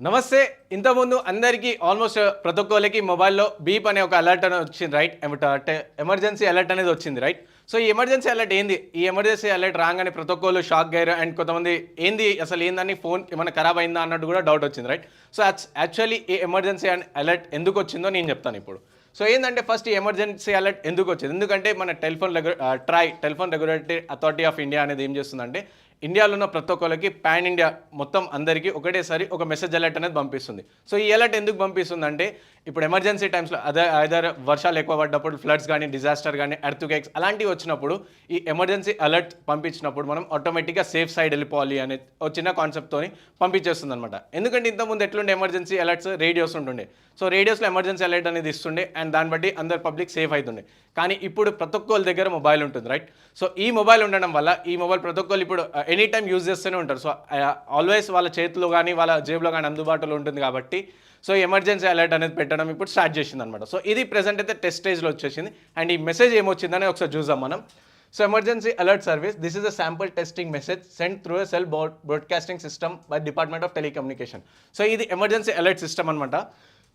నమస్తే. ఇంతకుముందు అందరికీ ఆల్మోస్ట్ ప్రతి ఒక్కళ్ళకి మొబైల్లో బీప్ అనే ఒక అలర్ట్ అనేది వచ్చింది, రైట్? అంటే ఎమర్జెన్సీ అలర్ట్ అనేది వచ్చింది, రైట్? సో ఈ ఎమర్జెన్సీ అలర్ట్ ఏంది? ఈ ఎమర్జెన్సీ అలర్ట్ రాగానే ప్రతి ఒక్కళ్ళు షాక్ అయ్యారు. అండ్ కొంతమంది ఏంది అసలు ఏందని, ఫోన్ ఏమైనా ఖరాబ్ అయిందా అన్నట్టు కూడా డౌట్ వచ్చింది, రైట్? సో యాక్చువల్లీ ఈ ఎమర్జెన్సీ అలర్ట్ ఎందుకు వచ్చిందో నేను చెప్తాను ఇప్పుడు. సో ఏంటంటే ఫస్ట్ ఈ ఎమర్జెన్సీ అలర్ట్ ఎందుకు వచ్చింది? ఎందుకంటే మన telephone regulatory authority of India అనేది ఏం చేస్తుందంటే ఇండియాలో ఉన్న ప్రతి ఒక్కరికి పాన్ ఇండియా మొత్తం అందరికీ ఒకటేసారి ఒక మెసేజ్ అలర్ట్ అనేది పంపిస్తుంది. సో ఈ అలర్ట్ ఎందుకు పంపిస్తుంది అంటే ఇప్పుడు ఎమర్జెన్సీ టైమ్స్లో అదర్ వర్షాలు ఎక్కువ పడ్డప్పుడు, ఫ్లడ్స్ కానీ, డిజాస్టర్ కానీ, ఎర్త్క్వేక్స్ అలాంటివి వచ్చినప్పుడు ఈ ఎమర్జెన్సీ అలర్ట్ పంపించినప్పుడు మనం ఆటోమేటిక్గా సేఫ్ సైడ్ వెళ్ళిపోవాలి అనే ఒక చిన్న కాన్సెప్ట్తో పంపించేస్తుంది అనమాట. ఎందుకంటే ఇంతకుముందు ఎట్లుండే ఎమర్జెన్సీ అలర్ట్స్ రేడియోస్ ఉంటుండే. సో రేడియోస్లో ఎమర్జెన్సీ అలర్ట్ అనేది ఇస్తుండే అండ్ దాన్ని బట్టి అందరు పబ్లిక్ సేఫ్ అవుతుండే. కానీ ఇప్పుడు ప్రతి ఒక్కళ్ళ దగ్గర మొబైల్ ఉంటుంది, రైట్? సో ఈ మొబైల్ ఉండడం వల్ల ఈ మొబైల్ ప్రతి ఒక్కళ్ళు ఇప్పుడు ఎనీ టైం యూజ్ చేస్తూనే ఉంటారు. సో ఆల్వేస్ వాళ్ళ చేతిలో కానీ వాళ్ళ జేబులో కానీ అందుబాటులో ఉంటుంది కాబట్టి సో ఎమర్జెన్సీ అలర్ట్ అనేది పెట్టడం ఇప్పుడు స్టార్ట్ చేసింది అనమాట. సో ఇది ప్రెసెంట్ అయితే టెస్ట్ స్టేజ్లో వచ్చేసింది. అండ్ ఈ మెసేజ్ ఏమొచ్చిందని ఒకసారి చూద్దాం మనం. So emergency alert service, this is a sample testing message send through a cell broadcasting system by department of telecommunication. So ఇది ఎమర్జెన్సీ అలర్ట్ సిస్టమ్ అనమాట.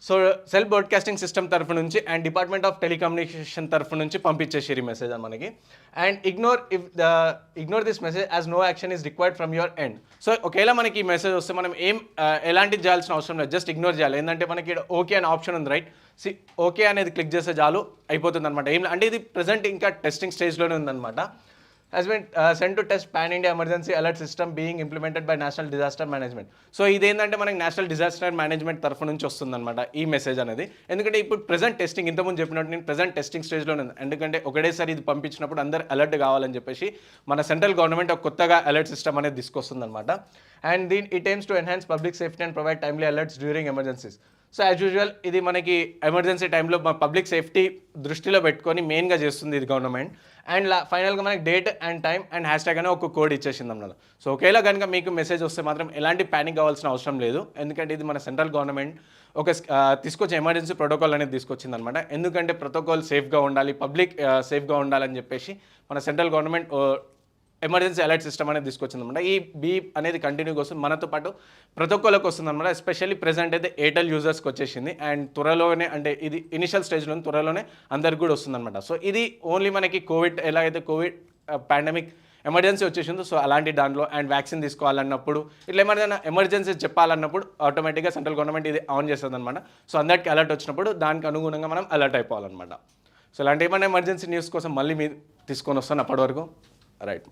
సో సెల్ బ్రాడ్కాస్టింగ్ సిస్టమ్ తరఫు నుంచి అండ్ డిపార్ట్మెంట్ ఆఫ్ టెలికమ్యూనికేషన్ తరఫు నుంచి పంపించేసారు ఈ message అని మనకి. And ignore this message as no action is required from your end. So ఒకవేళ మనకి ఈ మెసేజ్ వస్తే మనం ఎలాంటిది చేయాల్సిన అవసరం లేదు, జస్ట్ ఇగ్నోర్ చేయాలి. ఏంటంటే మనకి ఓకే అనే ఆప్షన్ ఉంది, రైట్? ఓకే అనేది క్లిక్ చేస్తే చాలు, అయిపోతుంది అనమాట. అంటే ఇది ప్రెసెంట్ ఇంకా టెస్టింగ్ స్టేజ్లోనే ఉందన్నమాట. has been sent to test pan India emergency alert system being implemented by National Disaster Management. So ఇదేంటంటే మనకి నేషనల్ డిజాస్టర్ మేనేజ్మెంట్ తరఫు నుంచి వస్తుందన్నమాట ఈ మెసేజ్ అనేది. ఎందుకంటే ఇప్పుడు ప్రెసెంట్ టెస్టింగ్, ఇంతకుముందు చెప్పినట్టు నేను ప్రెసెంట్ టెస్టింగ్ స్టేజ్లోనే ఉంది. ఎందుకంటే ఒకటేసారి ఇది పంపించినప్పుడు అందరు అలర్ట్ కావాలని చెప్పేసి మన సెంట్రల్ గవర్నమెంట్ ఒక కొత్తగా అలర్ట్ సిస్టమ్ అనేది తీసుకొస్తుందన్నమాట. And it aims to enhance public safety and provide timely alerts during emergencies. So as usual ఇది మనకి ఎమర్జెన్సీ టైంలో పబ్లిక్ సేఫ్టీ దృష్టిలో పెట్టుకొని మెయిన్గా చేస్తుంది ఇది గవర్నమెంట్. అండ్ ఫైనల్గా మనకి date and time and hash tag అనే ఒక కోడ్ ఇచ్చేసింది అన్నమాట. సో ఒకవేళ కనుక మీకు మెసేజ్ వస్తే మాత్రం ఎలాంటి ప్యానిక్ కావాల్సిన అవసరం లేదు. ఎందుకంటే ఇది మన సెంట్రల్ గవర్నమెంట్ ఒక తీసుకొచ్చే ఎమర్జెన్సీ ప్రోటోకాల్ అనేది తీసుకొచ్చింది అనమాట. ఎందుకంటే ప్రోటోకాల్ సేఫ్గా ఉండాలి, పబ్లిక్ సేఫ్గా ఉండాలని చెప్పేసి మన central government emergency alert system అనేది తీసుకొచ్చిందనమాట. ఈ బీప్ అనేది కంటిన్యూగా వస్తుంది, మనతో పాటు ప్రతి ఒక్కరికి వస్తుందన్నమాట. ఎస్పెషల్లీ ప్రెసెంట్ అయితే ఎయిర్టెల్ యూజర్స్కి వచ్చేసింది అండ్ త్వరలోనే, అంటే ఇది ఇనిషియల్ స్టేజ్లో త్వరలోనే అందరికి కూడా వస్తుందన్నమాట. సో ఇది ఓన్లీ మనకి ఎలా అయితే కోవిడ్ పాండమిక్ ఎమర్జెన్సీ వచ్చేసిందో సో అలాంటి దాంట్లో అండ్ వ్యాక్సిన్ తీసుకోవాలన్నప్పుడు ఇట్లా ఏమైనా ఎమర్జెన్సీ చెప్పాలన్నప్పుడు ఆటోమేటిక్గా సెంట్రల్ గవర్నమెంట్ ఇది ఆన్ చేస్తుంది అనమాట. సో అందరికి అలర్ట్ వచ్చినప్పుడు దానికి అనుగుణంగా మనం అలర్ట్ అయిపోవాలన్నమాట. సో ఇలాంటి ఏమైనా ఎమర్జెన్సీ న్యూస్ కోసం మళ్ళీ మీరు తీసుకొని వస్తాను. అప్పటి వరకు రైట్.